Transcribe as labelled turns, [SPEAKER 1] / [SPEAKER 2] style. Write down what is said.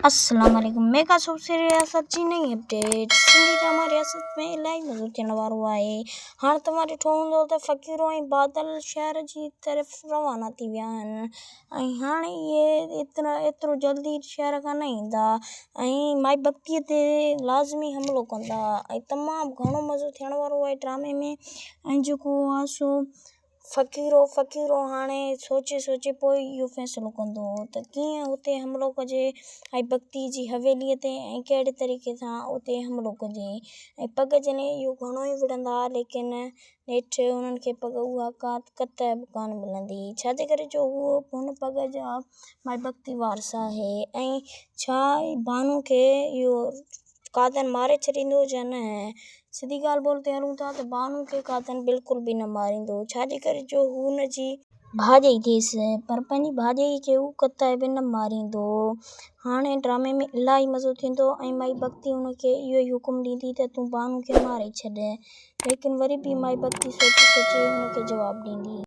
[SPEAKER 1] अस्सलाम वालेकुम। Mega soup से रियासत जी नई अपडेट। सिंधी ड्रामा रियासत में इलाही मज़ो थियण वारो आहे। हाणे तव्हां ॾिठो हूंदो त फ़क़ीरो ऐं बादल शहर जी तरफ़ रवाना थी विया आहिनि ऐं हाणे इहे एतिरो जल्दी शहर खां न ईंदा ऐं माई भक्तीअ ते लाज़मी हमिलो कंदा ऐं तमामु घणो मज़ो थियण वारो आहे ड्रामे में। ऐं जेको आहे सो फ़क़ीरो हाणे सोचे पोइ इहो फ़ैसिलो कंदो त कीअं हुते हमिलो कजे ऐं भक्ति जी हवेलीअ ते ऐं कहिड़े तरीक़े सां उते हमिलो कजे ऐं पग जॾहिं इहो घणो ई विढ़ंदा लेकिन नेठि उन्हनि खे पग उहा कतई बि कान मिलंदी, छाजे करे जो उहो हुन पग जा माई भक्ति वारस आहे। ऐं छा भानु खे इहो कादन मारे छॾींदो या न? सिधी ॻाल्हि बोलते हलूं था त भानु खे कादन बिल्कुलु बि न मारींदो, छाजे करे जो हू हुनजी भाॼाई थिएसि, पर पंहिंजी भाॼाई खे हू कतई बि न मारींदो। हाणे ड्रामे में इलाही मज़ो थींदो ऐं माई भक्ति हुनखे इहो ई हुकुम ॾींदी त तूं भानु खे मारे छॾ, लेकिन वरी बि माई भक्ति सोचे हुनखे जवाबु ॾींदी।